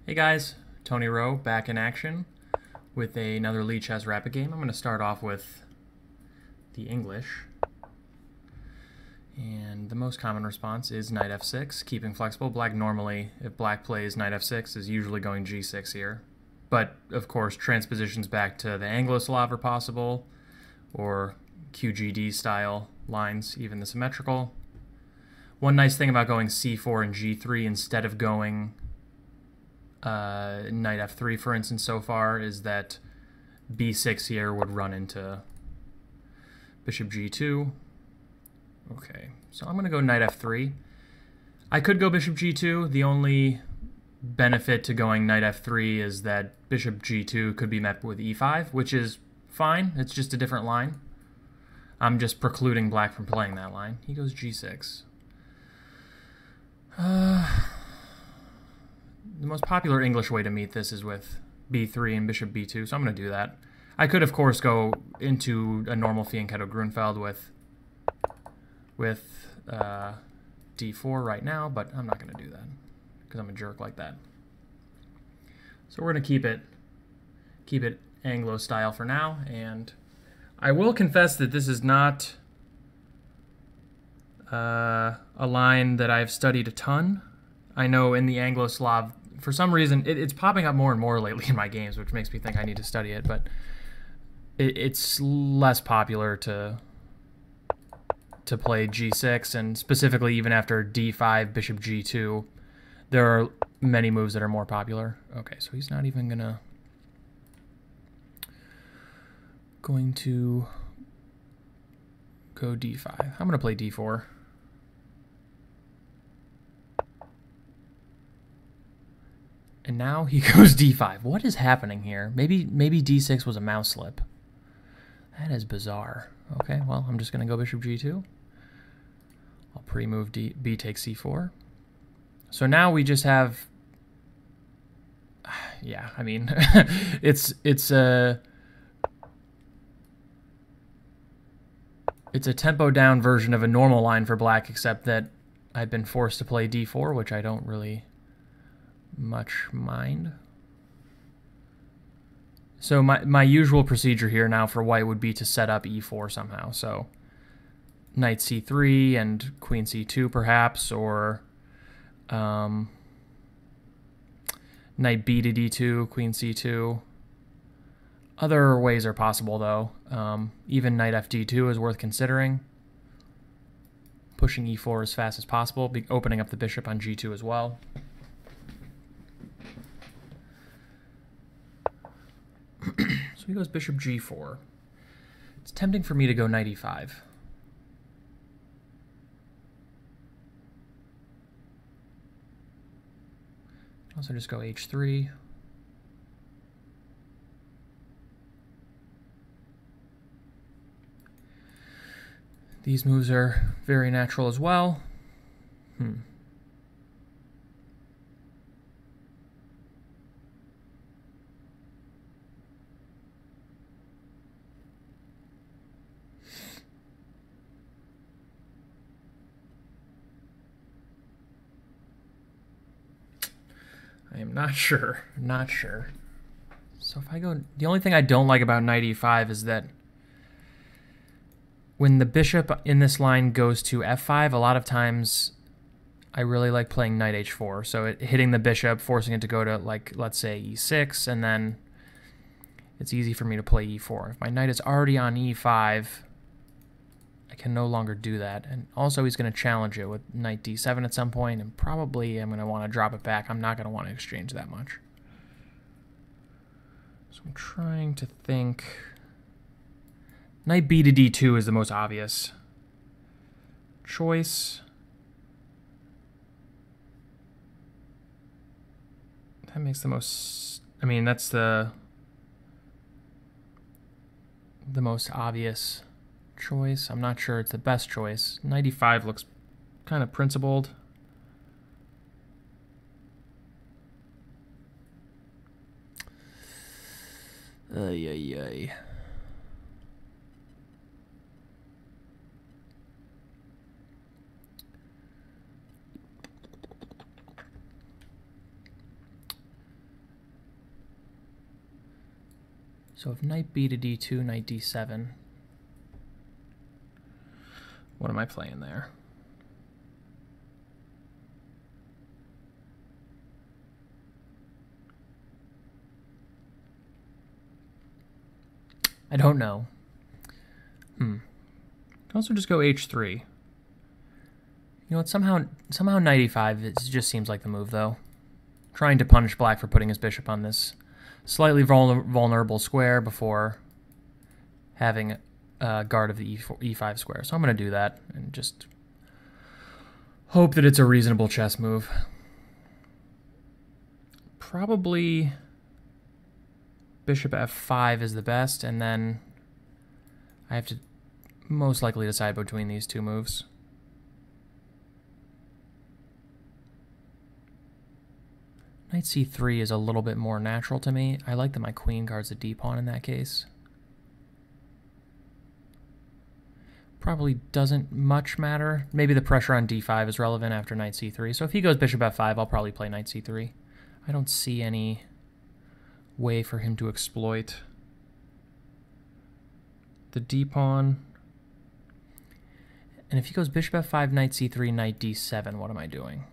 Hey guys, Tony Rowe back in action with another Lee Chess Rapid game. I'm going to start off with the English. And the most common response is knight f6, keeping flexible. Black normally, if black plays knight f6, is usually going g6 here. But, of course, transpositions back to the Anglo-Slav are possible, or QGD style lines, even the symmetrical. One nice thing about going c4 and g3 instead of going knight f3, for instance, so far, is that b6 here would run into bishop g2. Okay, so I'm going to go knight f3. I could go bishop g2. The only benefit to going knight f3 is that bishop g2 could be met with e5, which is fine. It's just a different line. I'm just precluding black from playing that line. He goes g6. The most popular English way to meet this is with b3 and bishop b2, so I'm going to do that. I could, of course, go into a normal Fianchetto Grünfeld with d4 right now, but I'm not going to do that because I'm a jerk like that. So we're going to keep it Anglo style for now, and I will confess that this is not a line that I've studied a ton. I know in the Anglo-Slav, for some reason, it's popping up more and more lately in my games, which makes me think I need to study it, but it's less popular to play g6, and specifically even after d5, bishop g2, there are many moves that are more popular. Okay, so he's not even going to go d5. I'm going to play d4. And now he goes d5. What is happening here? Maybe d6 was a mouse slip. That is bizarre. Okay, well, I'm just going to go bishop g2. I'll pre-move b takes c4. So now we just have... Yeah, I mean, it's a tempo down version of a normal line for black, except that I've been forced to play d4, which I don't really much mind. So my usual procedure here now for white would be to set up e4 somehow. So knight c3 and queen c2 perhaps, or knight b to d2, queen c2. Other ways are possible though. Even knight fd2 is worth considering. Pushing e4 as fast as possible, opening up the bishop on g2 as well. So he goes bishop g4. It's tempting for me to go knight e5. Also just go h3. These moves are very natural as well. I am not sure. Not sure. So if I go... The only thing I don't like about knight e5 is that when the bishop in this line goes to f5, a lot of times I really like playing knight h4. So hitting the bishop, forcing it to go to, like, let's say e6, and then it's easy for me to play e4. If my knight is already on e5, I can no longer do that. And also he's going to challenge it with knight d7 at some point, and probably I'm going to want to drop it back. I'm not going to want to exchange that much. So I'm trying to think... Knight b to d2 is the most obvious choice. That makes the most... I mean, that's the most obvious choice. I'm not sure it's the best choice. Knight e5 looks kind of principled. Ay, ay, ay. So if knight b to d2, knight d7, what am I playing there? I don't know. Can also just go h3. You know what, somehow knight e5, it just seems like the move, though. Trying to punish black for putting his bishop on this slightly vulnerable square before having a guard of the e5 square. So I'm going to do that and just hope that it's a reasonable chess move. Probably bishop f5 is the best, and then I have to most likely decide between these two moves. Knight c3 is a little bit more natural to me. I like that my queen guards the d-pawn in that case. Probably doesn't much matter. Maybe the pressure on d5 is relevant after knight c3. So if he goes bishop f5, I'll probably play knight c3. I don't see any way for him to exploit the d-pawn. And if he goes bishop f5, knight c3, knight d7, what am I doing?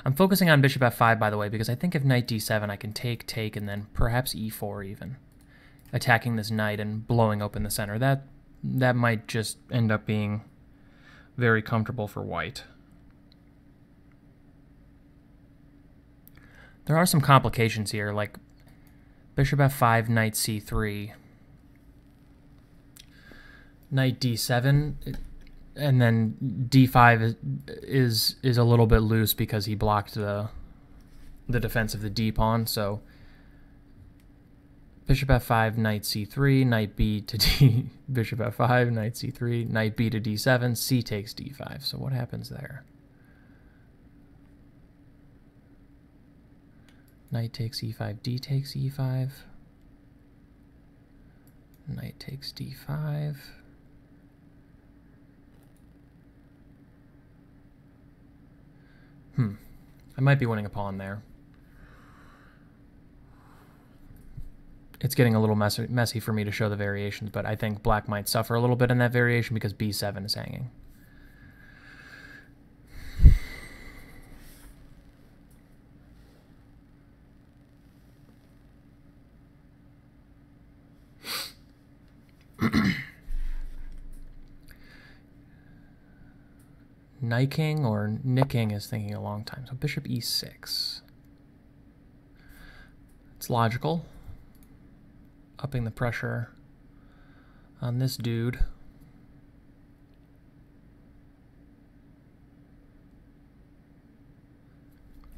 I'm focusing on bishop f5, by the way, because I think if knight d7, I can take, and then perhaps e4 even. Attacking this knight and blowing open the center. That might just end up being very comfortable for white. There are some complications here, like bishop f5, knight c3, knight d7, and then d5 is a little bit loose because he blocked the defense of the d-pawn. So bishop f5, knight c3, knight b to d, bishop f5, knight c3, knight b to d7, c takes d5. So what happens there? Knight takes e5, d takes e5, knight takes d5. I might be winning a pawn there. It's getting a little messy for me to show the variations, but I think black might suffer a little bit in that variation because b7 is hanging. Knight-king or nicking is thinking a long time. So bishop e6. It's logical. Upping the pressure on this dude.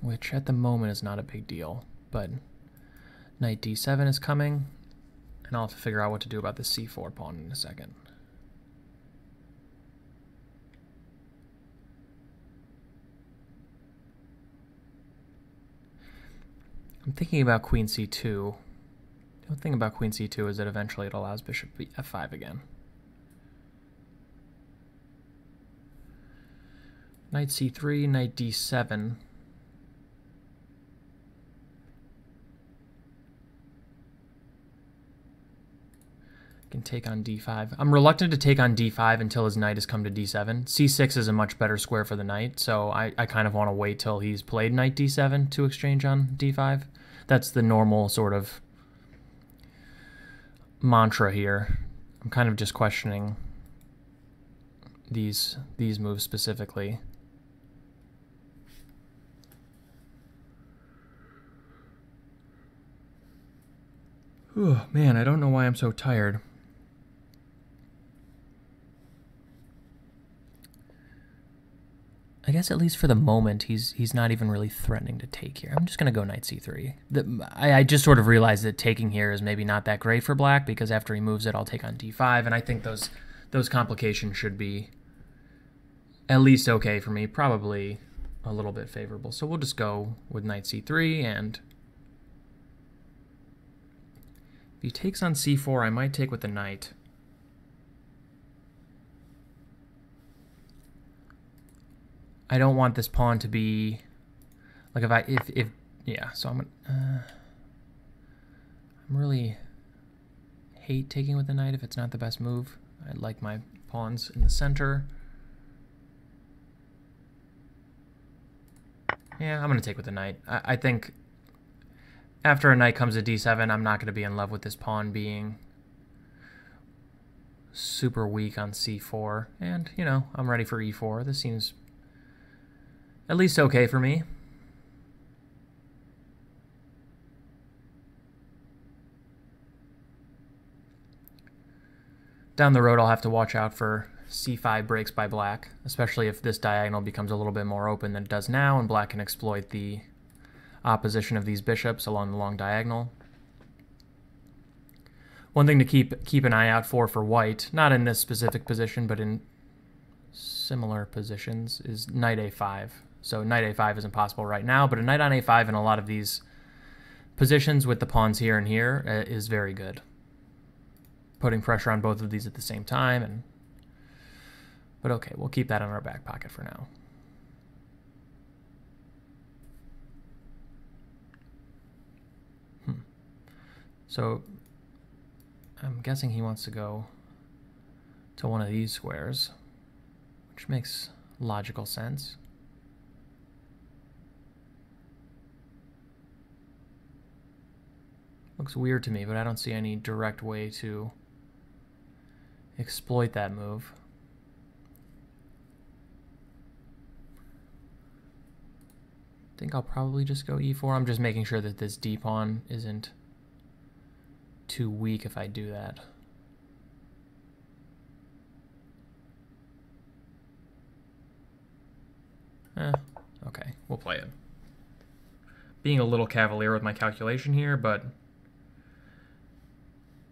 Which at the moment is not a big deal. But knight d7 is coming. And I'll have to figure out what to do about the c4 pawn in a second. I'm thinking about queen c2. The only thing about queen c2 is that eventually it allows bishop f5 again. Knight c3, knight d7. Can take on d5. I'm reluctant to take on d5 until his knight has come to d7. c6 is a much better square for the knight, so I kind of want to wait till he's played knight d7 to exchange on d5. That's the normal sort of mantra here. I'm kind of just questioning these moves specifically. Oh man, I don't know why I'm so tired. I guess at least for the moment, he's not even really threatening to take here. I'm just going to go knight c3. I just sort of realized that taking here is maybe not that great for black, because after he moves it, I'll take on d5, and I think those complications should be at least okay for me, probably a little bit favorable. So we'll just go with knight c3, and if he takes on c4, I might take with the knight. I don't want this pawn to be like if yeah, so I'm really hate taking with the knight if it's not the best move. I like my pawns in the center. Yeah, I'm going to take with the knight. I think after a knight comes to d7, I'm not going to be in love with this pawn being super weak on c4. And, you know, I'm ready for e4. This seems at least okay for me. Down the road, I'll have to watch out for c5 breaks by black, especially if this diagonal becomes a little bit more open than it does now, and black can exploit the opposition of these bishops along the long diagonal. One thing to keep an eye out for white, not in this specific position, but in similar positions, is knight a5. So knight a5 isn't possible right now, but a knight on a5 in a lot of these positions with the pawns here and here is very good. Putting pressure on both of these at the same time, but okay, we'll keep that in our back pocket for now. So I'm guessing he wants to go to one of these squares, which makes logical sense. Looks weird to me, but I don't see any direct way to exploit that move. I think I'll probably just go e4. I'm just making sure that this d pawn isn't too weak if I do that. Okay, we'll play it. Being a little cavalier with my calculation here, but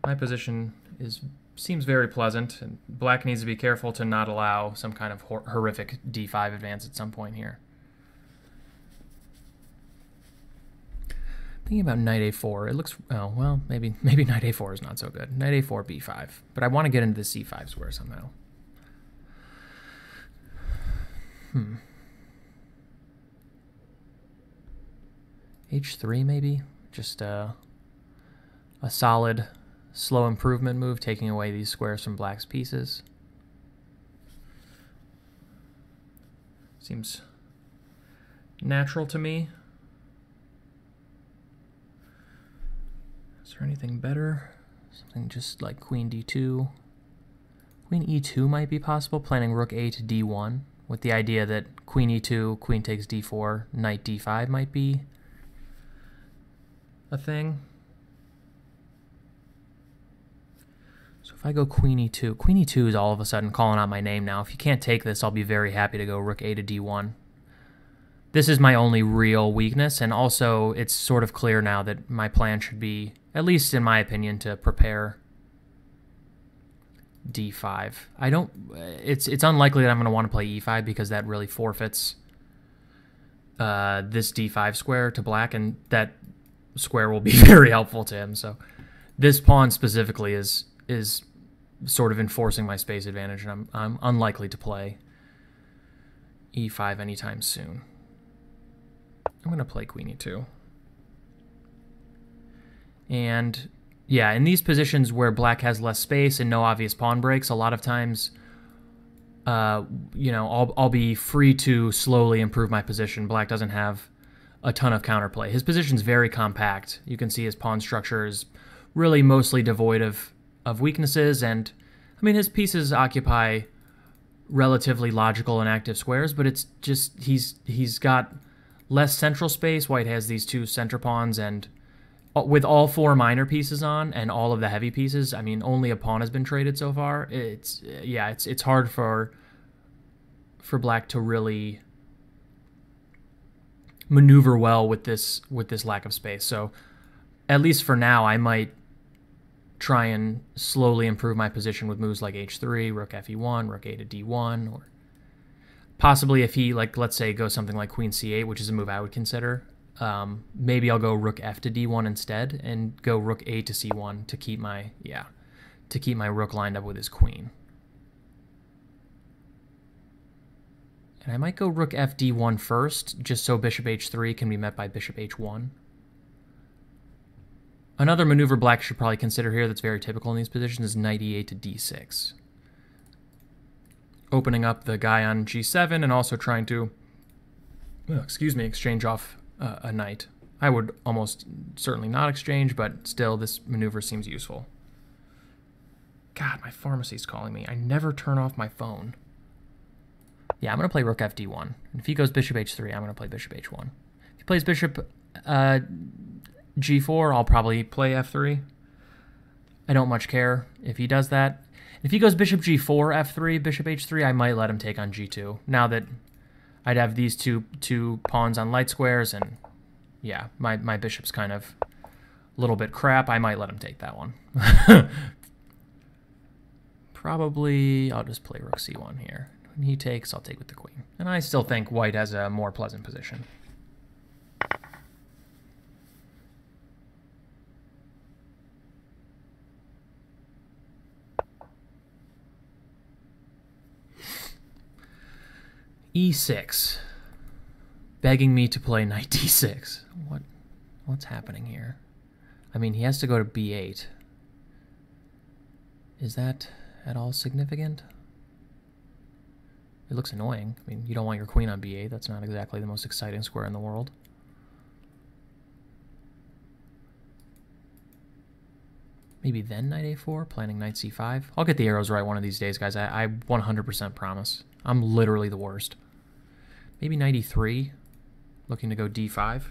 my position seems very pleasant, and black needs to be careful to not allow some kind of horrific d5 advance at some point here. Thinking about knight a4, it looks, oh, well, maybe knight a4 is not so good. Knight a4, b5, but I want to get into the c5 square somehow. h3 maybe? Just a solid, slow improvement move, taking away these squares from black's pieces. Seems natural to me. Is there anything better? Something just like queen d2. Queen e2 might be possible, planning rook a to d1, with the idea that queen e2, queen takes d4, knight d5 might be a thing. So if I go queen e2 is all of a sudden calling out my name now. If you can't take this, I'll be very happy to go rook a to d1. This is my only real weakness, and also it's sort of clear now that my plan should be, at least in my opinion, to prepare d5. It's unlikely that I'm going to want to play e5 because that really forfeits this d5 square to black, and that square will be very helpful to him. So this pawn specifically is sort of enforcing my space advantage, and I'm unlikely to play e5 anytime soon. I'm going to play queen e2. And yeah, in these positions where black has less space and no obvious pawn breaks, a lot of times, you know, I'll be free to slowly improve my position. Black doesn't have a ton of counterplay. His position's very compact. You can see his pawn structure is really mostly devoid of weaknesses, and I mean, his pieces occupy relatively logical and active squares, but it's just he's got less central space. White has these two center pawns, and with all four minor pieces on and all of the heavy pieces, I mean, only a pawn has been traded so far. It's hard for black to really maneuver well with this lack of space. So at least for now, I might try and slowly improve my position with moves like h3, rook fe1, rook a to d1, or possibly if he, like, let's say, goes something like queen c8, which is a move I would consider. Maybe I'll go rook f to d1 instead and go rook a to c1 to keep my rook lined up with his queen. And I might go rook fd1 first, just so bishop h3 can be met by bishop h1. Another maneuver black should probably consider here that's very typical in these positions is knight e8 to d6. Opening up the guy on g7 and also trying to, exchange off a knight. I would almost certainly not exchange, but still this maneuver seems useful. God, my pharmacy's calling me. I never turn off my phone. Yeah, I'm going to play rook fd1. And if he goes bishop h3, I'm going to play bishop h1. If he plays bishop g4, I'll probably play f3. I don't much care if he does that. If he goes bishop g4, f3, bishop h3, I might let him take on g2. Now that I'd have these two pawns on light squares, and yeah, my bishop's kind of a little bit crap, I might let him take that one. Probably I'll just play rook c1 here. When he takes, I'll take with the queen. And I still think white has a more pleasant position. e6. Begging me to play knight d6. What's happening here? I mean, he has to go to b8. Is that at all significant? It looks annoying. I mean, you don't want your queen on b8. That's not exactly the most exciting square in the world. Maybe then knight a4, planning knight c5. I'll get the arrows right one of these days, guys. I 100% promise. I'm literally the worst. Maybe knight e3, looking to go d5.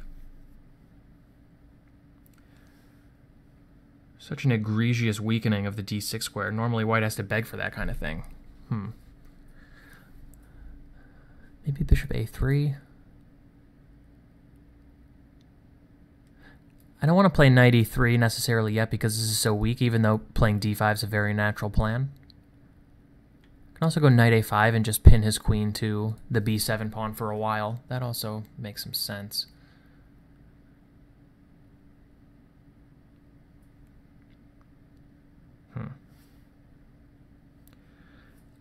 Such an egregious weakening of the d6 square. Normally white has to beg for that kind of thing. Maybe bishop a3. I don't want to play knight e3 necessarily yet because this is so weak, even though playing d5 is a very natural plan. I can also go knight a5 and just pin his queen to the b7 pawn for a while. That also makes some sense.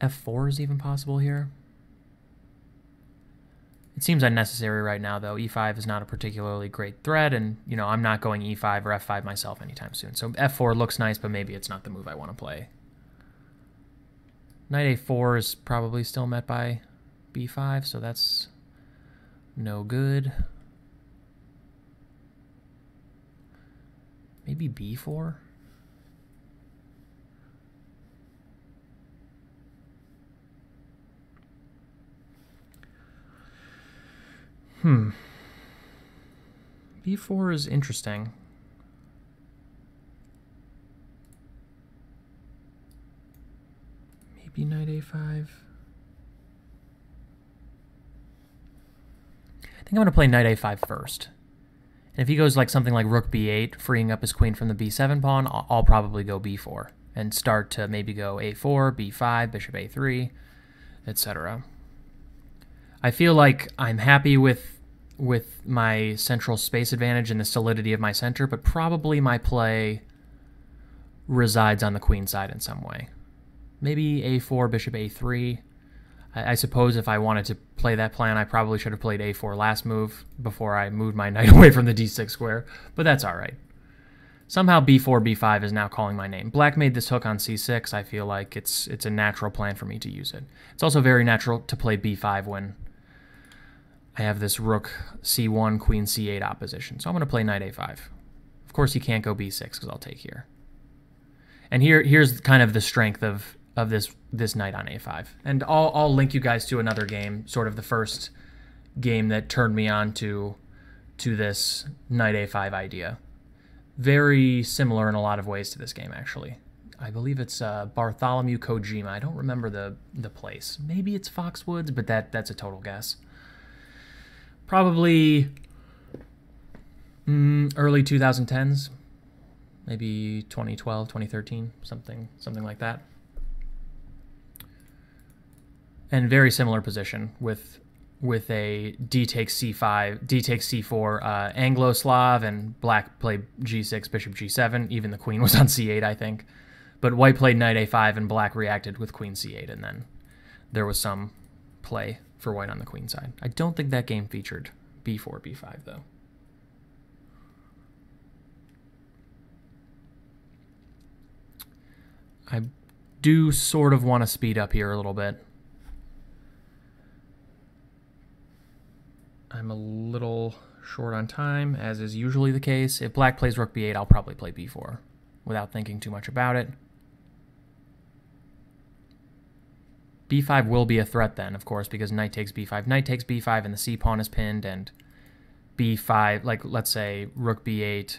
f4 is even possible here. It seems unnecessary right now, though. e5 is not a particularly great threat, and, you know, I'm not going e5 or f5 myself anytime soon. So f4 looks nice, but maybe it's not the move I want to play. Knight a4 is probably still met by b5, so that's no good. Maybe b4? b4 is interesting. Maybe knight a5. I think I'm going to play knight a5 first. And if he goes like something like rook b8, freeing up his queen from the b7 pawn, I'll probably go b4 and start to maybe go a4, b5, bishop a3, etc. I feel like I'm happy with my central space advantage and the solidity of my center, but probably my play resides on the queen side in some way. Maybe a4, bishop a3. I suppose if I wanted to play that plan, I probably should have played a4 last move before I moved my knight away from the d6 square, but that's all right. Somehow b4, b5 is now calling my name. Black made this hook on c6. I feel like it's a natural plan for me to use it. It's also very natural to play b5 when I have this rook c1, queen c8 opposition. So I'm going to play knight a5. Of course, he can't go b6 because I'll take here. And here's kind of the strength of this knight on a5. And I'll link you guys to another game, sort of the first game that turned me on to this knight a5 idea. Very similar in a lot of ways to this game, actually. I believe it's Bartholomew-Kojima. I don't remember the place. Maybe it's Foxwoods, but that's a total guess. Probably early 2010s, maybe 2012, 2013, something like that. And very similar position with a d takes c5, d takes c4, Anglo-Slav, and black played g6, bishop g7. Even the queen was on c8, I think. But white played knight a5, and black reacted with queen c8, and then there was some play for white on the queen side. I don't think that game featured b4, b5, though. I do sort of want to speed up here a little bit. I'm a little short on time, as is usually the case. If black plays rook b8, I'll probably play b4 without thinking too much about it. b5 will be a threat then, of course, because knight takes b5. Knight takes b5 and the c-pawn is pinned, and b5, like let's say rook b8,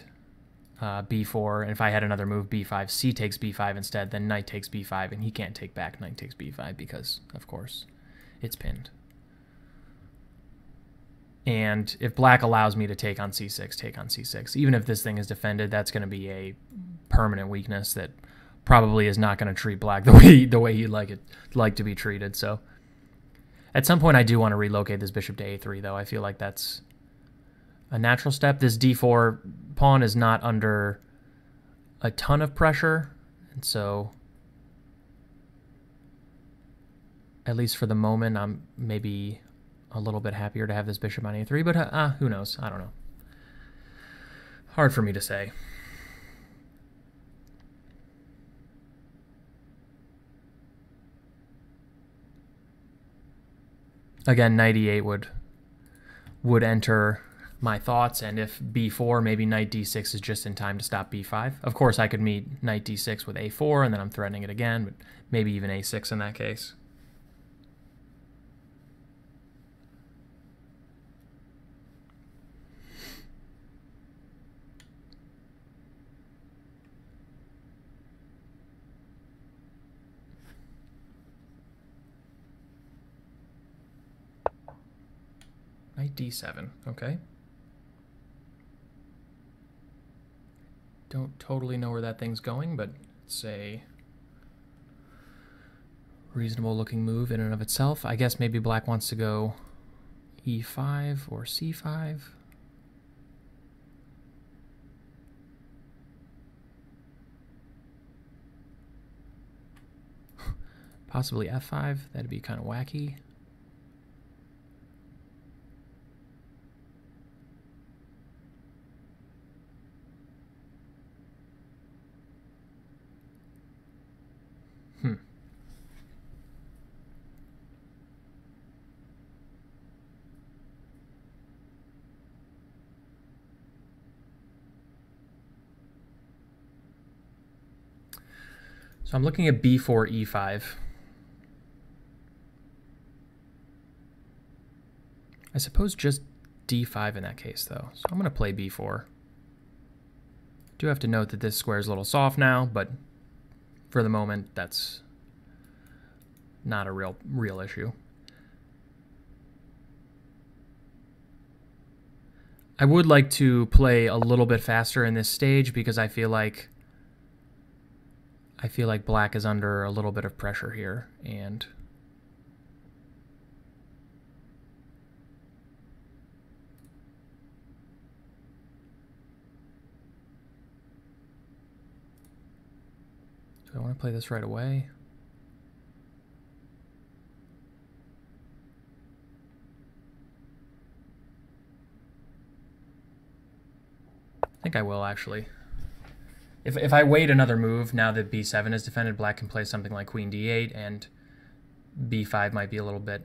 b4, and if I had another move, b5, c takes b5 instead, then knight takes b5, and he can't take back knight takes b5 because, of course, it's pinned. And if black allows me to take on c6, take on c6. Even if this thing is defended, that's going to be a permanent weakness that probably is not going to treat black the way he'd like to be treated. So at some point I do want to relocate this bishop to a3, though. I feel like that's a natural step. This d4 pawn is not under a ton of pressure, and so at least for the moment I'm maybe a little bit happier to have this bishop on a3, but who knows? I don't know. Hard for me to say. Again, knight e8 would enter my thoughts, and if b4, maybe knight d6 is just in time to stop b5. Of course, I could meet knight d6 with a4, and then I'm threatening it again, but maybe even a6 in that case. Knight d7, okay. Don't totally know where that thing's going, but it's a reasonable looking move in and of itself. I guess maybe black wants to go e5 or c5. Possibly f5, that'd be kind of wacky. So I'm looking at b4, e5. I suppose just d5 in that case, though. So I'm going to play b4. Do have to note that this square is a little soft now, but for the moment, that's not a real issue. I would like to play a little bit faster in this stage because I feel like black is under a little bit of pressure here, and do I want to play this right away? I think I will, actually. If I wait another move, now that b7 is defended, black can play something like queen d8, and b5 might be a little bit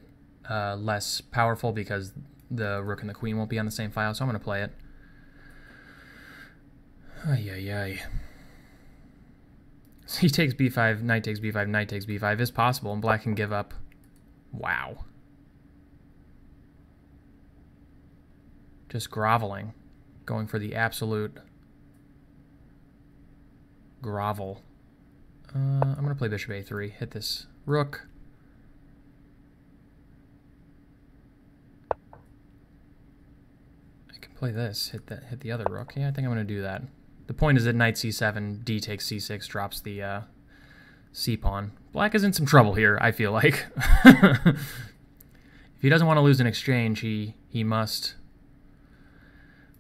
less powerful because the rook and the queen won't be on the same file, so I'm going to play it. Ay, ay, ay. So he takes b5, knight takes b5, knight takes b5 is possible, and black can give up. Wow. Just groveling. Going for the absolute grovel. I'm going to play bishop a3, hit this rook. I can play this, hit the other rook. Yeah, I think I'm going to do that. The point is that knight c7, d takes c6, drops the c-pawn. Black is in some trouble here, I feel like. If he doesn't want to lose an exchange, he must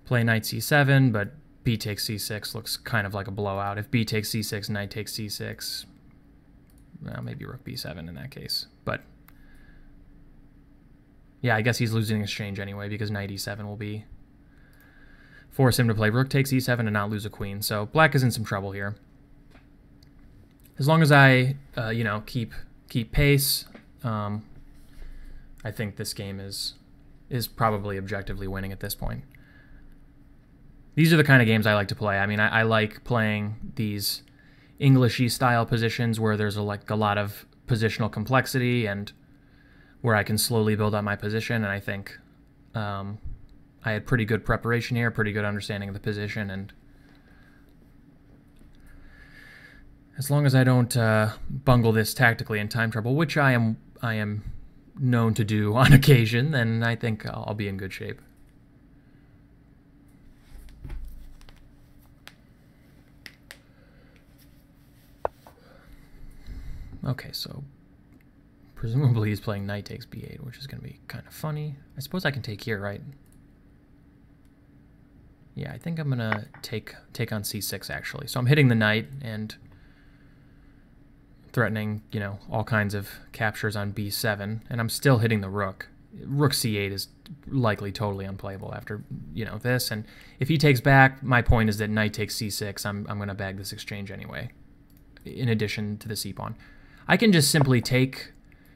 play knight c7, but b takes c6 looks kind of like a blowout. If b takes c6, knight takes c6, well, maybe rook b7 in that case. But Yeah, I guess he's losing exchange anyway because knight e7 will be force him to play rook takes e7 and not lose a queen. So black is in some trouble here. As long as I, you know, keep pace, I think this game is probably objectively winning at this point. These are the kind of games I like to play. I mean, I like playing these Englishy style positions where there's a lot of positional complexity and where I can slowly build up my position. And I think I had pretty good preparation here, pretty good understanding of the position, and as long as I don't bungle this tactically in time trouble, which I am known to do on occasion, then I think I'll be in good shape. Okay, so presumably he's playing knight takes b8, which is going to be kind of funny. I suppose I can take here, right? Yeah, I think I'm going to take on c6, actually. So I'm hitting the knight and threatening, you know, all kinds of captures on b7, and I'm still hitting the rook. Rook c8 is likely totally unplayable after, you know, this, and if he takes back, my point is that knight takes c6, I'm going to bag this exchange anyway, in addition to the c-pawn. I can just simply take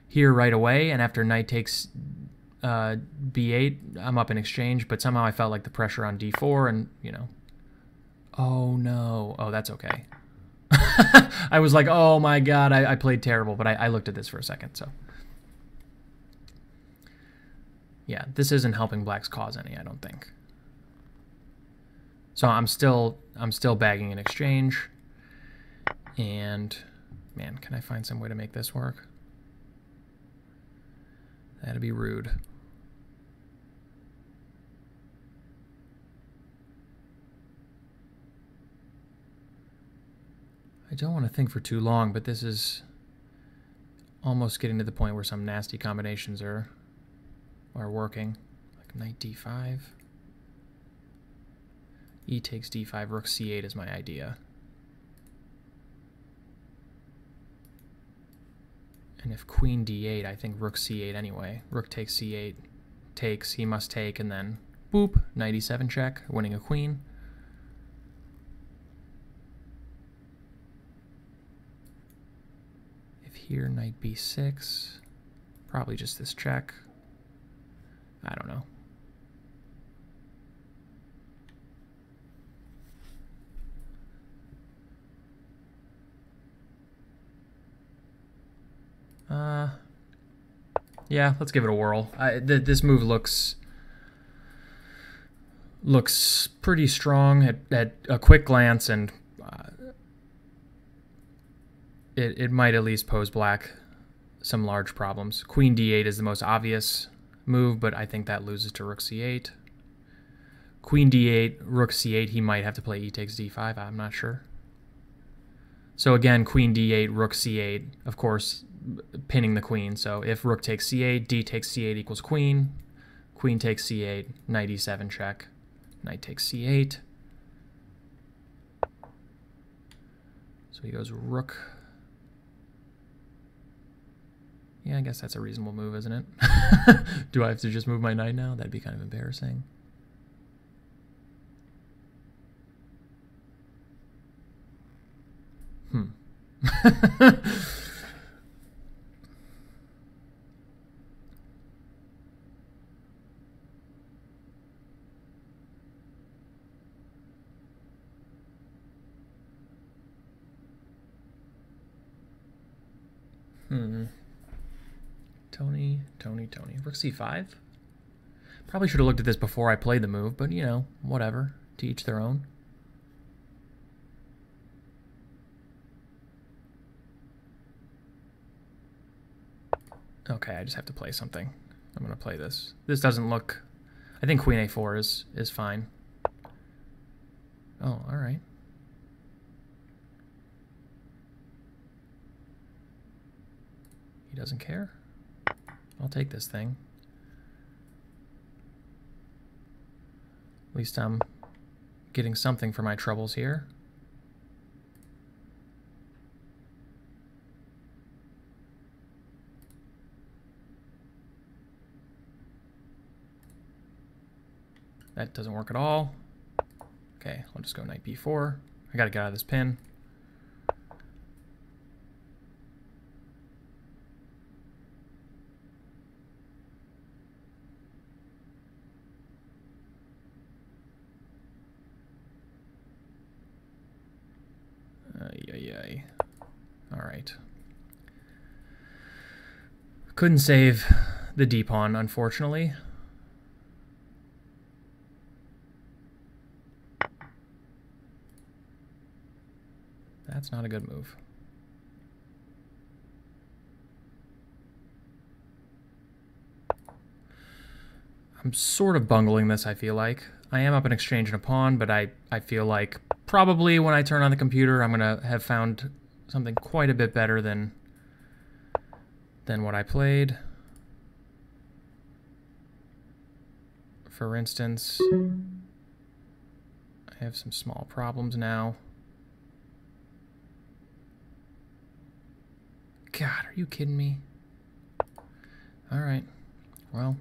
here right away, and after knight takes b8, I'm up in exchange, but somehow I felt like the pressure on d4, and, you know, oh no, oh, that's okay. I was like, oh my god, I played terrible, but I looked at this for a second, so. Yeah, this isn't helping black's cause any, I don't think. So I'm still bagging an exchange, and man, can I find some way to make this work? That'd be rude. I don't want to think for too long, but this is almost getting to the point where some nasty combinations are working. Like knight d5. E takes d5, rook c8 is my idea. And if queen d8, I think rook c8 anyway. Rook takes c8, takes, he must take, and then boop, knight e7 check, winning a queen. If here, knight b6, probably just this check. I don't know. Yeah, let's give it a whirl. This move looks pretty strong at a quick glance, and it might at least pose black some large problems. Queen d8 is the most obvious move, but I think that loses to rook c8. Queen d8, rook c8, he might have to play e takes d5, I'm not sure. So again, queen d8, rook c8, of course, pinning the queen. So if rook takes c8, d takes c8 equals queen, queen takes c8, knight e7 check, knight takes c8. So he goes rook. Yeah, I guess that's a reasonable move, isn't it? Do I have to just move my knight now? That'd be kind of embarrassing. Tony. Rook c5? Probably should have looked at this before I played the move, but, you know, whatever. To each their own. Okay, I just have to play something. I'm going to play this. This doesn't look... I think queen a4 is fine. Oh, all right. He doesn't care. I'll take this thing. At least I'm getting something for my troubles here. that doesn't work at all. Okay, I'll just go knight b4. I gotta get out of this pin. All right. Couldn't save the d pawn, unfortunately. That's not a good move. I'm sort of bungling this, I feel like. I am up an exchange and a pawn, but I feel like probably when I turn on the computer, I'm going to have found something quite a bit better than what I played. For instance, I have some small problems now. God, are you kidding me? All right, well,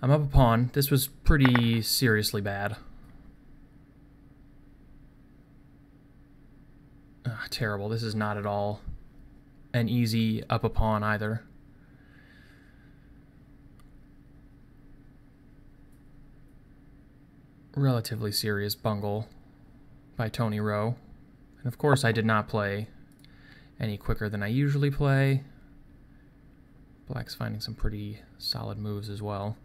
I'm up a pawn. This was pretty seriously bad. Terrible. This is not at all an easy up a pawn either. Relatively serious bungle by Tony Rowe. And of course I did not play any quicker than I usually play. Black's finding some pretty solid moves as well.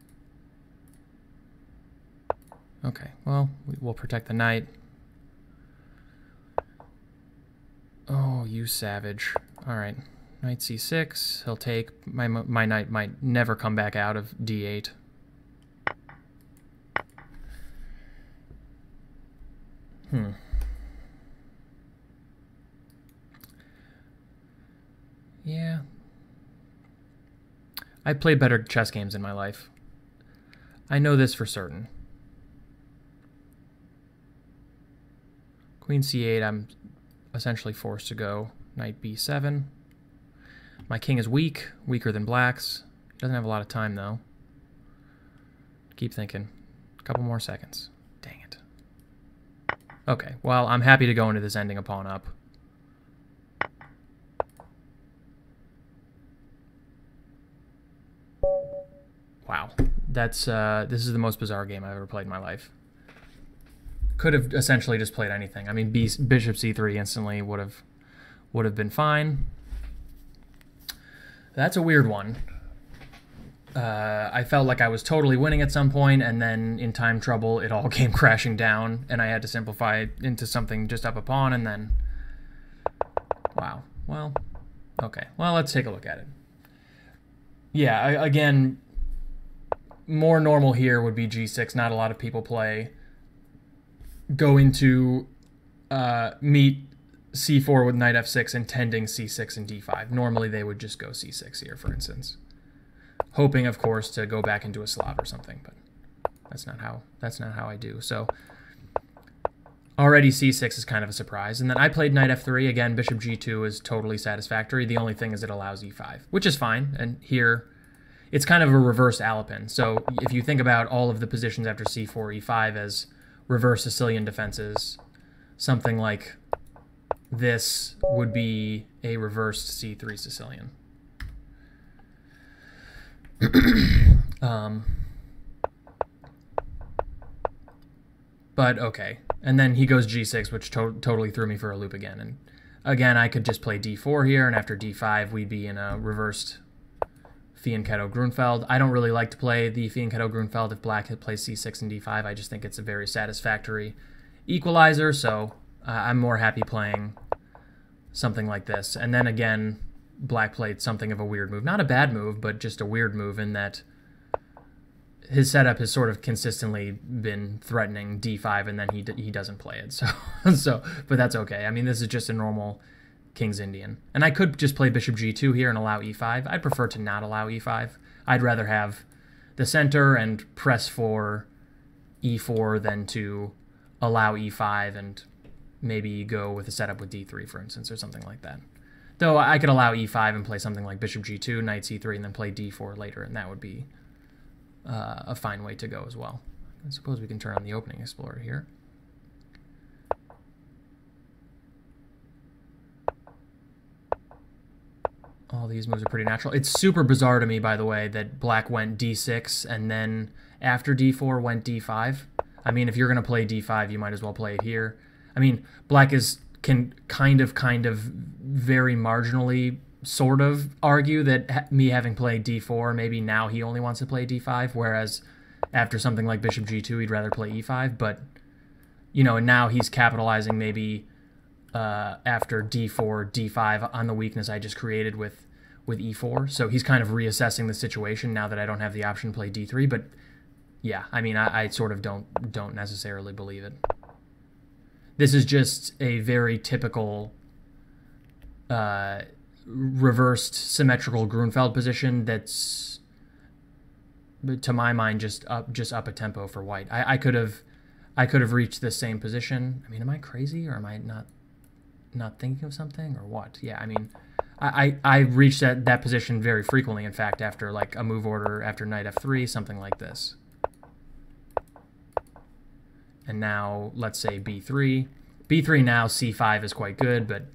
Okay, well, we'll protect the knight. Oh, you savage. All right, knight c6. He'll take. My knight might never come back out of d8. Yeah. I played better chess games in my life. I know this for certain. Queen c8, I'm essentially forced to go knight b7. My king is weak, weaker than black's. He doesn't have a lot of time, though. Keep thinking. A couple more seconds. Dang it. Okay, well, I'm happy to go into this ending a pawn up. Wow. That's, this is the most bizarre game I've ever played in my life. Could have essentially just played anything. I mean, bishop c3 instantly would have been fine. That's a weird one. I felt like I was totally winning at some point, and then in time trouble, it all came crashing down, and I had to simplify into something just up a pawn, and then... Wow. Well, okay. Well, let's take a look at it. Yeah, again, more normal here would be g6. Not a lot of people play. Go into meet c4 with knight f6, intending c6 and d5. Normally they would just go c6 here, for instance, hoping, of course, to go back into a Slav or something. But that's not how I do. So already c6 is kind of a surprise. And then I played knight f3 again. Bishop g2 is totally satisfactory. The only thing is it allows e5, which is fine. And here it's kind of a reverse Alapin. So if you think about all of the positions after c4, e5 as reverse Sicilian defenses, something like this would be a reversed c3 Sicilian. But okay, and then he goes g6, which totally threw me for a loop again. And again, I could just play d4 here, and after d5, we'd be in a reversed Fianchetto Grünfeld. I don't really like to play the Fianchetto Grünfeld if black plays c6 and d5. I just think it's a very satisfactory equalizer, so I'm more happy playing something like this. And then again, black played something of a weird move. Not a bad move, but just a weird move in that his setup has sort of consistently been threatening d5, and then he doesn't play it. So but that's okay. I mean, this is just a normal King's Indian. And I could just play bishop g2 here and allow e5. I'd prefer to not allow e5. I'd rather have the center and press for e4 than to allow e5 and maybe go with a setup with d3, for instance, or something like that. Though I could allow e5 and play something like bishop g2, knight c3, and then play d4 later, and that would be a fine way to go as well. I suppose we can turn on the opening explorer here. All these moves are pretty natural. It's super bizarre to me, by the way, that black went d6 and then after d4 went d5. I mean, if you're going to play d5, you might as well play it here. I mean, black can kind of very marginally sort of argue that me having played d4, maybe now he only wants to play d5, whereas after something like bishop g2, he'd rather play e5. But, you know, now he's capitalizing maybe after d4, d5 on the weakness I just created with e4. So he's kind of reassessing the situation now that I don't have the option to play d3. But yeah, I mean, I sort of don't necessarily believe it. This is just a very typical reversed symmetrical Grünfeld position that's, to my mind, just up a tempo for white. I could have reached this same position. I mean, am I crazy or am I not thinking of something or what? Yeah, I mean, I reached that position very frequently, in fact, after like a move order after knight f3, something like this. And now let's say b3. b3 now, c5 is quite good, but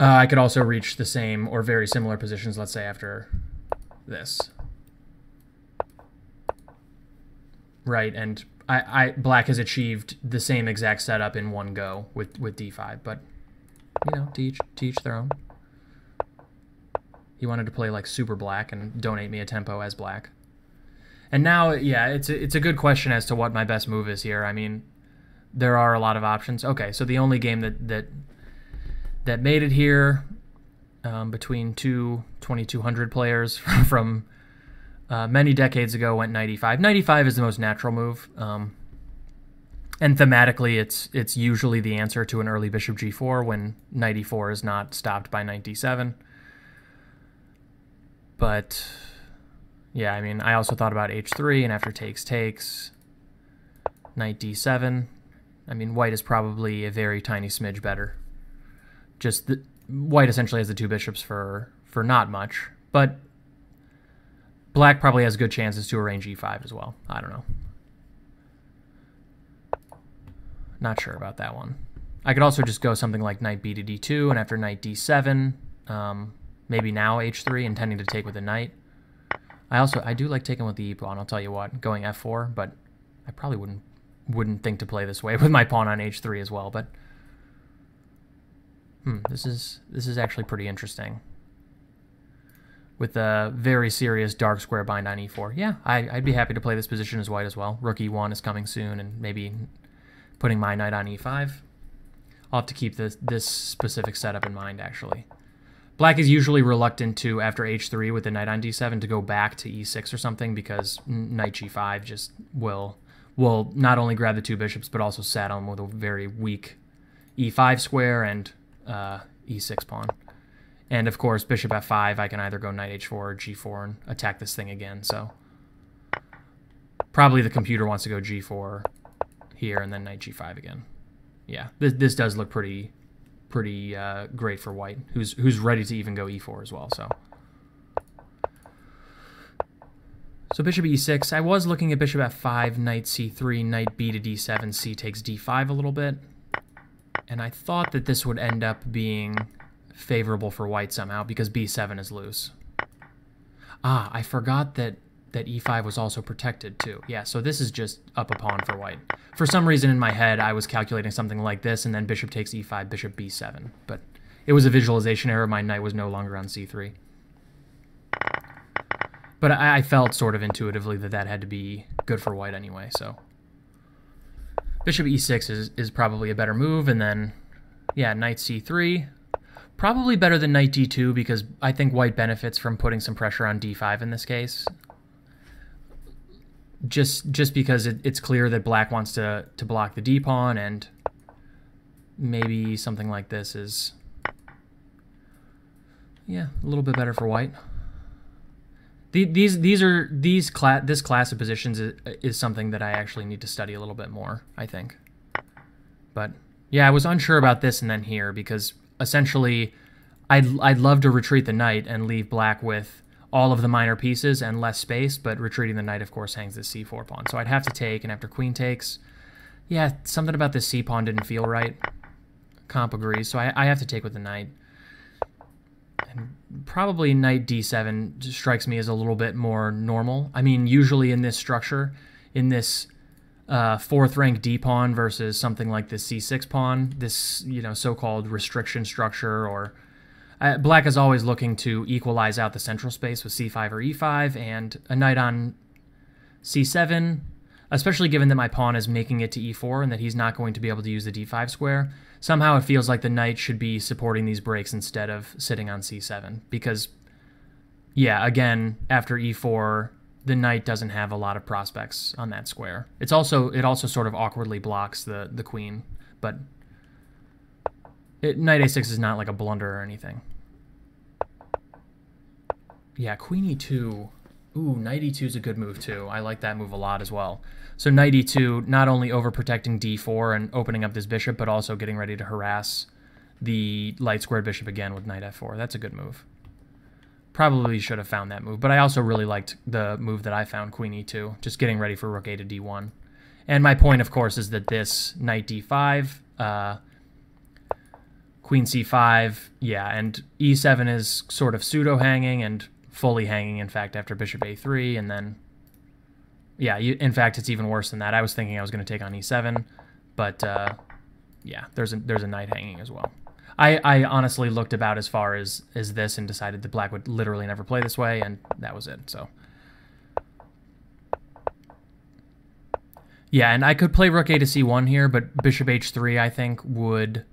I could also reach the same or very similar positions, let's say after this. Right, and black has achieved the same exact setup in one go with d5, but, you know, to each their own. He wanted to play like super black and donate me a tempo as black. And now, yeah, it's a good question as to what my best move is here. I mean, there are a lot of options. Okay, so the only game that made it here between two 2200 players from many decades ago went knight e5. Knight e5 is the most natural move, and thematically, it's usually the answer to an early bishop g4 when knight e4 is not stopped by knight d7. But yeah, I mean, I also thought about h3, and after takes, knight d7. I mean, white is probably a very tiny smidge better. Just white essentially has the two bishops for not much, but black probably has good chances to arrange e5 as well. I don't know. Not sure about that one. I could also just go something like knight b to d2, and after knight d7, maybe now h3, intending to take with a knight. I do like taking with the e pawn, I'll tell you what, going f4, but I probably wouldn't think to play this way with my pawn on h3 as well, but this is actually pretty interesting. With a very serious dark square bind on e4. Yeah, I'd be happy to play this position as white as well. Rook e1 is coming soon, and maybe putting my knight on e5. I'll have to keep this specific setup in mind, actually. Black is usually reluctant to, after h3 with the knight on d7, to go back to e6 or something, because knight g5 just will not only grab the two bishops, but also saddle him with a very weak e5 square and e6 pawn. And of course, bishop f5, I can either go knight h4 or g4 and attack this thing again. So probably the computer wants to go g4 here and then knight g5 again. Yeah, this does look pretty great for white, who's ready to even go e4 as well. So bishop e6. I was looking at bishop f5, knight c3, knight b to d7, c takes d5 a little bit, and I thought that this would end up being favorable for white somehow because b7 is loose. Ah, I forgot that e5 was also protected too. Yeah, so this is just up a pawn for white. For some reason in my head, I was calculating something like this, and then bishop takes e5, bishop b7. But it was a visualization error. My knight was no longer on c3. But I felt sort of intuitively that had to be good for white anyway, so bishop e6 is probably a better move, and then, yeah, knight c3. Probably better than knight d2 because I think white benefits from putting some pressure on d5 in this case. Just because it's clear that black wants to block the d-pawn, and maybe something like this is, yeah, a little bit better for white. This class of positions is something that I actually need to study a little bit more, I think. But yeah, I was unsure about this and then here because essentially I'd love to retreat the knight and leave black with all of the minor pieces and less space, but retreating the knight, of course, hangs the c4 pawn. So I'd have to take, and after queen takes, yeah, something about this c pawn didn't feel right. Comp agrees, so I have to take with the knight. And probably knight d7 strikes me as a little bit more normal. I mean, usually in this structure, in this fourth rank d pawn versus something like this c6 pawn, this, you know, so-called restriction structure, or black is always looking to equalize out the central space with c5 or e5, and a knight on c7, especially given that my pawn is making it to e4 and that he's not going to be able to use the d5 square, somehow it feels like the knight should be supporting these breaks instead of sitting on c7, because, yeah, again, after e4, the knight doesn't have a lot of prospects on that square. It also sort of awkwardly blocks the queen, but knight a6 is not like a blunder or anything. Yeah, queen e2. Ooh, knight e2 is a good move too. I like that move a lot as well. So knight e2, not only overprotecting d4 and opening up this bishop, but also getting ready to harass the light squared bishop again with knight f4. That's a good move. Probably should have found that move, but I also really liked the move that I found, queen e2, just getting ready for rook a to d1. And my point, of course, is that this knight d5, queen c5, yeah, and e7 is sort of pseudo-hanging and fully hanging, in fact, after bishop a3, and then, yeah, in fact, it's even worse than that. I was thinking I was going to take on e7, but, yeah, there's a knight hanging as well. I honestly looked about as far as this and decided that black would literally never play this way, and that was it, so. Yeah, and I could play rook a to c1 here, but bishop h3, I think, would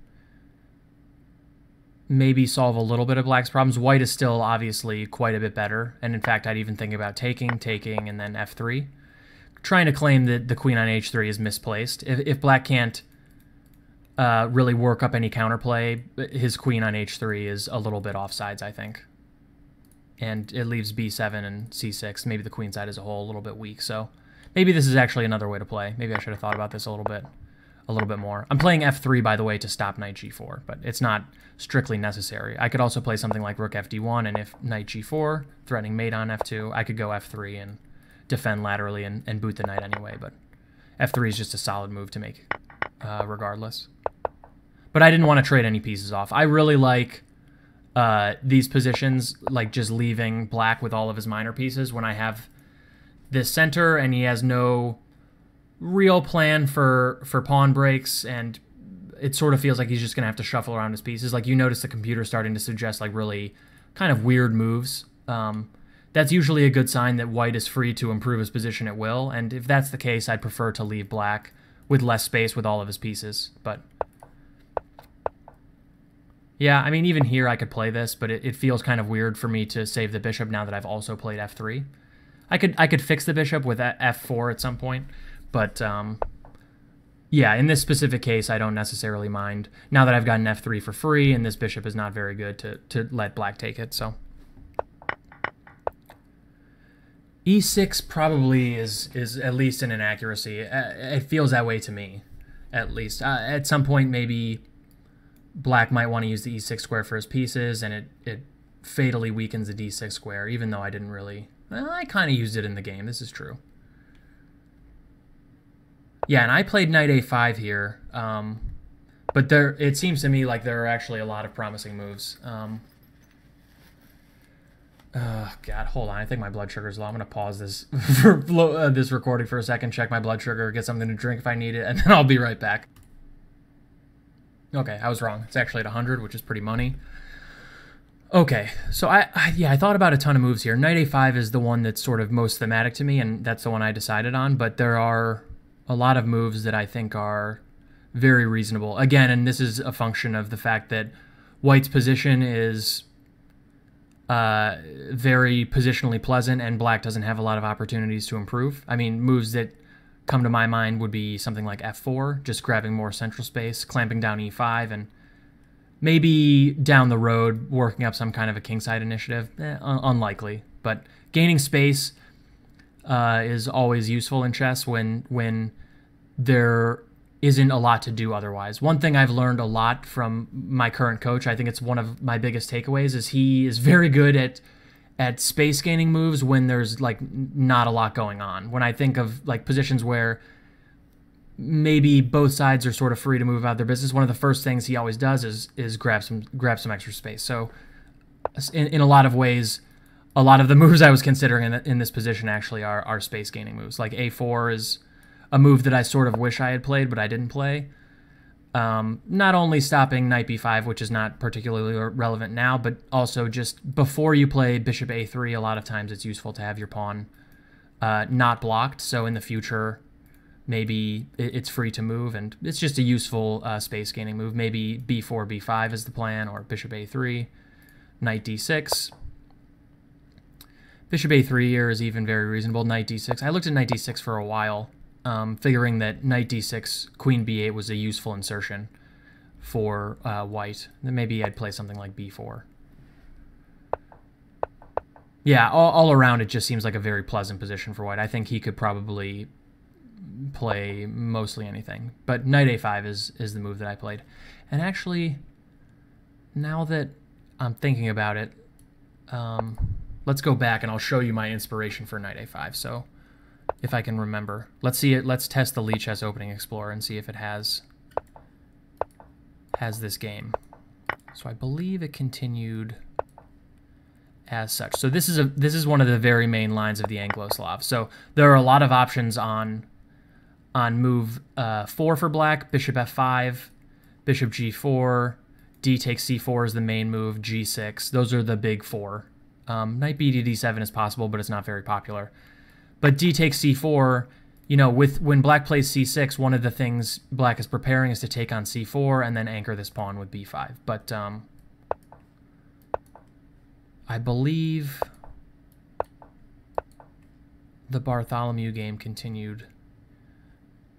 maybe solve a little bit of black's problems. White is still obviously quite a bit better, and in fact, I'd even think about taking, and then f3. Trying to claim that the queen on h3 is misplaced. If black can't really work up any counterplay, his queen on h3 is a little bit offsides, I think. And it leaves b7 and c6, maybe the queen side as a whole, a little bit weak. So maybe this is actually another way to play. Maybe I should have thought about this a little bit more. I'm playing f3, by the way, to stop knight g4, but it's not strictly necessary. I could also play something like rook fd1, and if knight g4, threatening mate on f2, I could go f3 and defend laterally and boot the knight anyway, but f3 is just a solid move to make regardless. But I didn't want to trade any pieces off. I really like these positions, like just leaving black with all of his minor pieces when I have this center and he has no real plan for pawn breaks, and it sort of feels like he's just going to have to shuffle around his pieces. Like, you notice the computer starting to suggest like really kind of weird moves. That's usually a good sign that white is free to improve his position at will, and if that's the case, I'd prefer to leave black with less space with all of his pieces. But yeah, I mean, even here I could play this, but it feels kind of weird for me to save the bishop now that I've also played f3. I could fix the bishop with f4 at some point, but yeah, in this specific case, I don't necessarily mind now that I've gotten f3 for free, and this bishop is not very good to let black take it. So e6 probably is at least an inaccuracy. It feels that way to me, at least. At some point, maybe black might want to use the e6 square for his pieces, and it fatally weakens the d6 square, even though I didn't really. Well, I kind of used it in the game. This is true. Yeah, and I played knight a5 here, but it seems to me like there are actually a lot of promising moves. God, hold on. I think my blood sugar's low. I'm going to pause this this recording for a second, check my blood sugar, get something to drink if I need it, and then I'll be right back. Okay, I was wrong. It's actually at 100, which is pretty money. Okay, so I thought about a ton of moves here. Knight a5 is the one that's sort of most thematic to me, and that's the one I decided on, but there are a lot of moves that I think are very reasonable. Again, and this is a function of the fact that white's position is very positionally pleasant, and black doesn't have a lot of opportunities to improve. I mean, moves that come to my mind would be something like f4, just grabbing more central space, clamping down e5, and maybe down the road working up some kind of a kingside initiative. Unlikely, but gaining space is always useful in chess when there isn't a lot to do otherwise. One thing I've learned a lot from my current coach, I think it's one of my biggest takeaways, is he is very good at space gaining moves when there's like not a lot going on. When I think of like positions where maybe both sides are sort of free to move about their business, one of the first things he always does is grab some extra space. So in a lot of ways, a lot of the moves I was considering in this position actually are space gaining moves. Like A4 is a move that I sort of wish I had played, but I didn't play. Not only stopping knight b5, which is not particularly relevant now, but also just before you play bishop a3, a lot of times it's useful to have your pawn not blocked, so in the future maybe it's free to move, and it's just a useful space gaining move. Maybe b4, b5 is the plan, or bishop a3, knight d6. Bishop a3 here is even very reasonable. Knight d6. I looked at knight d6 for a while, figuring that knight d6, queen b8 was a useful insertion for white. Then maybe I'd play something like b4. Yeah, all around it just seems like a very pleasant position for white. I think he could probably play mostly anything. But knight a5 is the move that I played. And actually, now that I'm thinking about it, let's go back and I'll show you my inspiration for knight a5. So if I can remember, let's see it. Let's test the Lichess Opening Explorer and see if it has this game. So I believe it continued as such. So this is one of the very main lines of the Anglo-Slav. So there are a lot of options on move 4 for black, bishop f5, bishop g4, d takes c4 is the main move, g6. Those are the big four. Knight b to d7 is possible, but it's not very popular. But d takes c4, you know, when black plays c6, one of the things black is preparing is to take on c4 and then anchor this pawn with b5. But I believe the Bartholomew game continued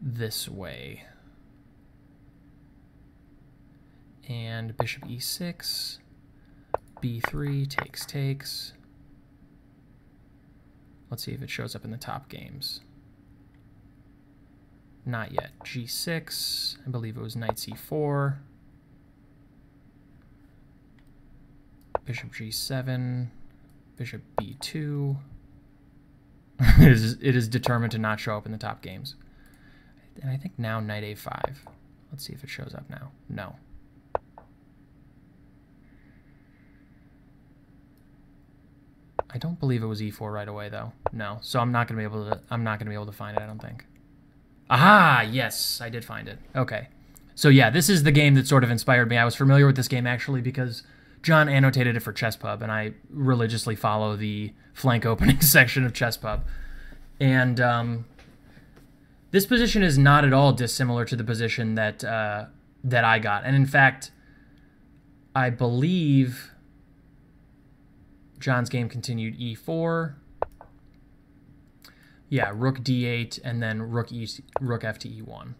this way. And bishop e6, b3, takes. Let's see if it shows up in the top games. Not yet. g6, I believe it was knight c4. Bishop g7, bishop b2. It is determined to not show up in the top games. And I think now knight a5. Let's see if it shows up now. No. I don't believe it was e4 right away though. No. So I'm not going to be able to find it, I don't think. Aha, yes, I did find it. Okay. So yeah, this is the game that sort of inspired me. I was familiar with this game actually because John annotated it for ChessPub, and I religiously follow the flank opening section of ChessPub. And this position is not at all dissimilar to the position that that I got. And in fact, I believe John's game continued e4. Yeah, rook d8, and then rook f to e1.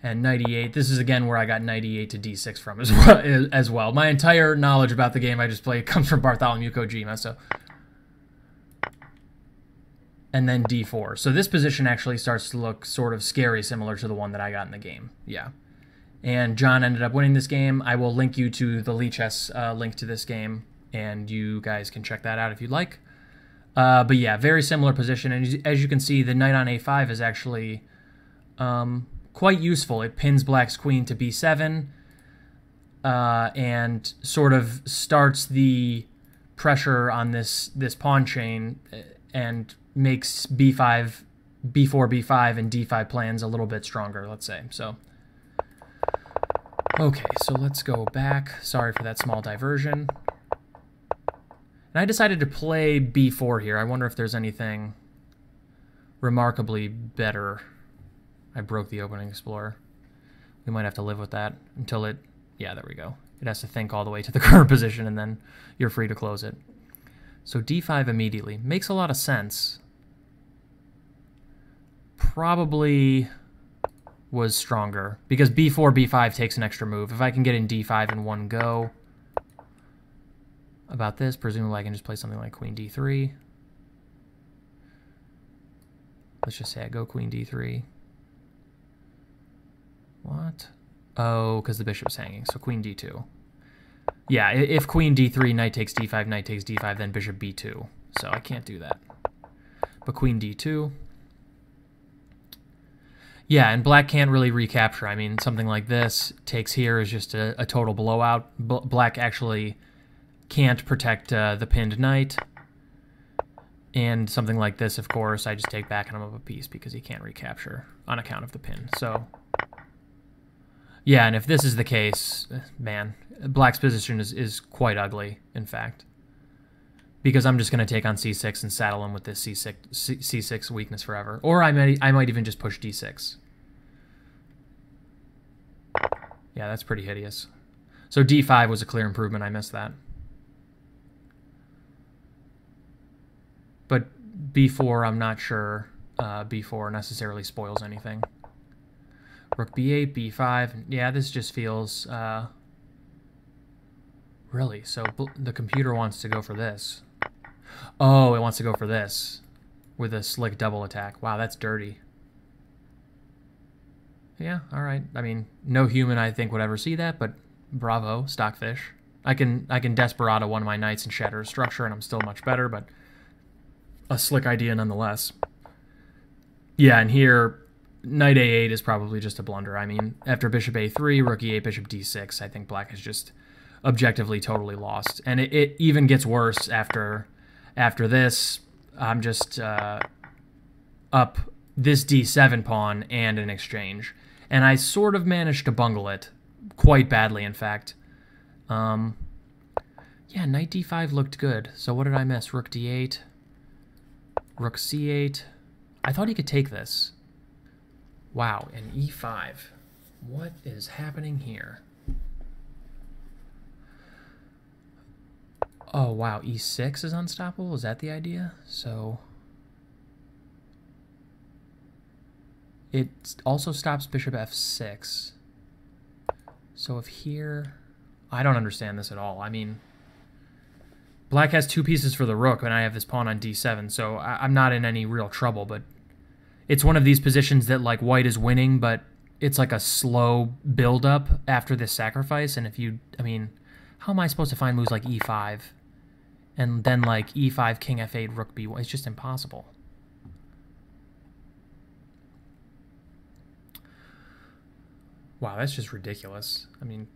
And knight e8, this is again where I got knight e8 to d6 from as well. My entire knowledge about the game I just played comes from Bartholomew-Kojima, so. And then d4. So this position actually starts to look sort of scary, similar to the one that I got in the game. Yeah. And John ended up winning this game. I will link you to the Lichess link to this game, and you guys can check that out if you'd like. But yeah, very similar position. And as you can see, the knight on a5 is actually quite useful. It pins black's queen to b7 and sort of starts the pressure on this pawn chain and makes b5, b4, b5, and d5 plans a little bit stronger, let's say. So, okay, so let's go back. Sorry for that small diversion. And I decided to play b4 here. I wonder if there's anything remarkably better. I broke the Opening Explorer. We might have to live with that until it... Yeah, there we go. It has to think all the way to the current position, and then you're free to close it. So d5 immediately. Makes a lot of sense. Probably was stronger, because b4, b5 takes an extra move. If I can get in d5 in one go... About this, presumably I can just play something like queen d3. Let's just say I go queen d3. What? Oh, because the bishop's hanging, so queen d2. Yeah, if queen d3, knight takes d5, knight takes d5, then bishop b2. So I can't do that. But queen d2. Yeah, and black can't really recapture. I mean, something like this takes here is just a total blowout. Black actually can't protect the pinned knight. And something like this, of course, I just take back and I'm up a piece because he can't recapture on account of the pin. So, yeah, and if this is the case, man, black's position is quite ugly, in fact. Because I'm just going to take on c6 and saddle him with this c6 weakness forever. Or I might even just push d6. Yeah, that's pretty hideous. So d5 was a clear improvement. I missed that. But b4, I'm not sure b4 necessarily spoils anything. Rook b8, b5. Yeah, this just feels... really? So the computer wants to go for this. Oh, it wants to go for this with a slick double attack. Wow, that's dirty. Yeah, all right. I mean, no human, I think, would ever see that, but bravo, stockfish. I can Desperado one of my knights and shatter his structure, and I'm still much better, but... a slick idea nonetheless. Yeah, and here, knight a8 is probably just a blunder. I mean, after bishop a3, rook e8, bishop d6, I think black is just objectively totally lost. And it even gets worse after this. I'm just up this d7 pawn and an exchange. And I sort of managed to bungle it, quite badly, in fact. Yeah, knight d5 looked good. So what did I miss? Rook d8. Rook c8. I thought he could take this. Wow, and e5. What is happening here? Oh, wow, e6 is unstoppable? Is that the idea? So... it also stops bishop f6. So if here... I don't understand this at all. I mean... black has two pieces for the rook, and I have this pawn on d7, so I'm not in any real trouble, but it's one of these positions that, like, white is winning, but it's like a slow build-up after this sacrifice, and if you... I mean, how am I supposed to find moves like e5, and then, like, e5, king f8, rook b1? It's just impossible. Wow, that's just ridiculous. I mean...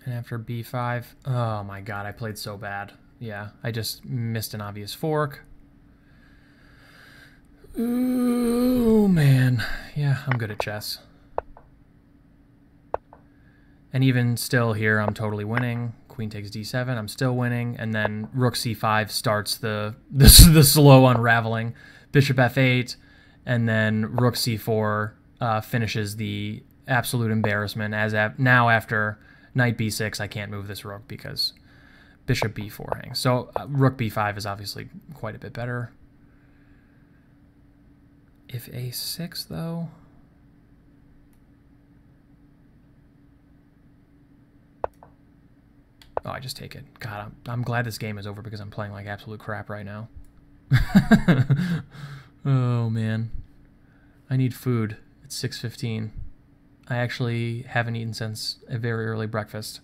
and after b5, oh my god, I played so bad. Yeah, I just missed an obvious fork. Ooh, man. Yeah, I'm good at chess. And even still here, I'm totally winning. Queen takes d7, I'm still winning. And then rook c5 starts the slow unraveling. Bishop f8, and then rook c4 finishes the absolute embarrassment. Now after... knight b6, I can't move this rook because bishop b4 hangs. So rook b5 is obviously quite a bit better. If a6, though... oh, I just take it. God, I'm glad this game is over because I'm playing like absolute crap right now. Oh, man. I need food. It's 6:15. I actually haven't eaten since a very early breakfast.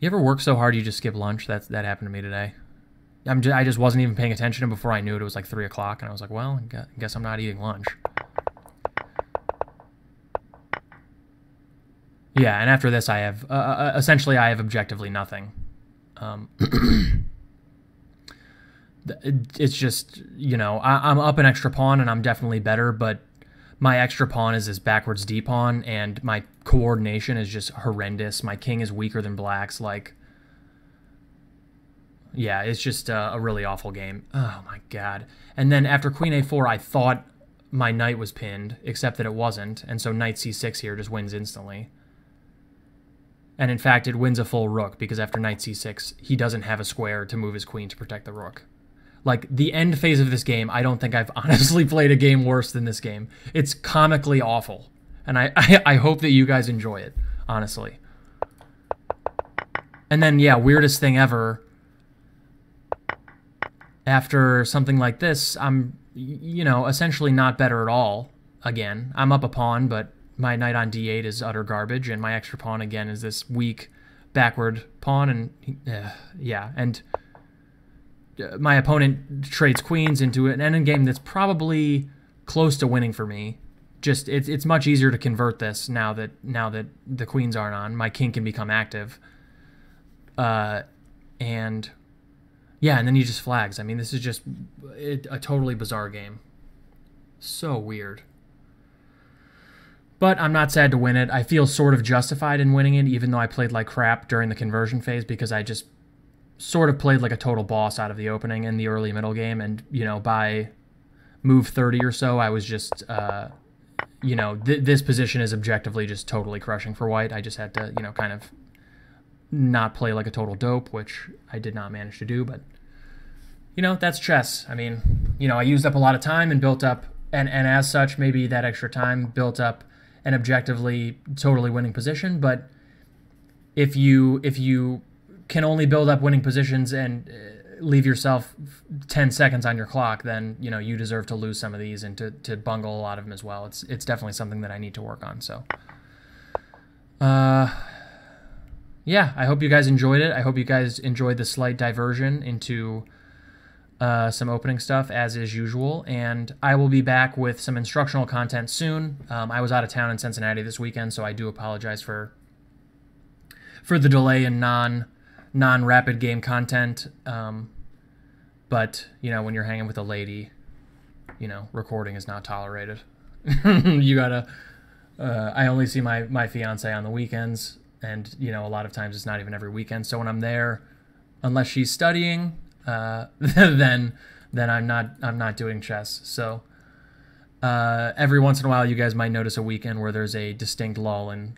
You ever work so hard you just skip lunch? That happened to me today. I just wasn't even paying attention, and before I knew it, it was like 3 o'clock, and I was like, well, I guess I'm not eating lunch. Yeah, and after this, I have essentially I have objectively nothing. It's just, you know, I'm up an extra pawn, and I'm definitely better, but my extra pawn is this backwards d pawn, and my coordination is just horrendous. My king is weaker than black's. Like, yeah, it's just a really awful game. Oh my god! And then after queen a4, I thought my knight was pinned, except that it wasn't, and so knight c6 here just wins instantly. And in fact, it wins a full rook because after knight c6, he doesn't have a square to move his queen to protect the rook. Like, the end phase of this game, I don't think I've honestly played a game worse than this game. It's comically awful. And I hope that you guys enjoy it, honestly. And then, yeah, weirdest thing ever. After something like this, I'm you know, essentially not better at all. Again, I'm up a pawn, but my knight on d8 is utter garbage, and my extra pawn again is this weak backward pawn, and yeah, and my opponent trades queens into an endgame that's probably close to winning for me. Just it's much easier to convert this now that the queens aren't on. My king can become active, and yeah, and then he just flags. I mean, this is just a totally bizarre game. So weird. But I'm not sad to win it. I feel sort of justified in winning it, even though I played like crap during the conversion phase, because I just sort of played like a total boss out of the opening in the early middle game. And, you know, by move 30 or so, I was just, you know, this position is objectively just totally crushing for white. I just had to, you know, kind of not play like a total dope, which I did not manage to do. But, you know, that's chess. I mean, you know, I used up a lot of time and built up, and as such, maybe that extra time built up an objectively totally winning position. But if you can only build up winning positions and leave yourself 10 seconds on your clock, then, you know, you deserve to lose some of these and to bungle a lot of them as well. It's definitely something that I need to work on. So, yeah, I hope you guys enjoyed it. I hope you guys enjoyed the slight diversion into some opening stuff, as is usual, and I will be back with some instructional content soon. I was out of town in Cincinnati this weekend, so I do apologize for the delay in non-rapid game content. But, you know, when you're hanging with a lady, you know, recording is not tolerated. You gotta, I only see my fiance on the weekends, and, you know, a lot of times it's not even every weekend. So when I'm there, unless she's studying, then I'm not doing chess. So every once in a while, you guys might notice a weekend where there's a distinct lull in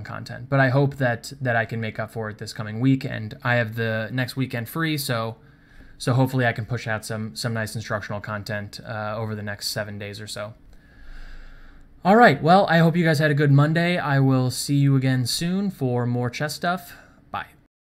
content. But I hope that I can make up for it this coming week, and I have the next weekend free. So hopefully I can push out some nice instructional content over the next 7 days or so. All right. Well, I hope you guys had a good Monday. I will see you again soon for more chess stuff.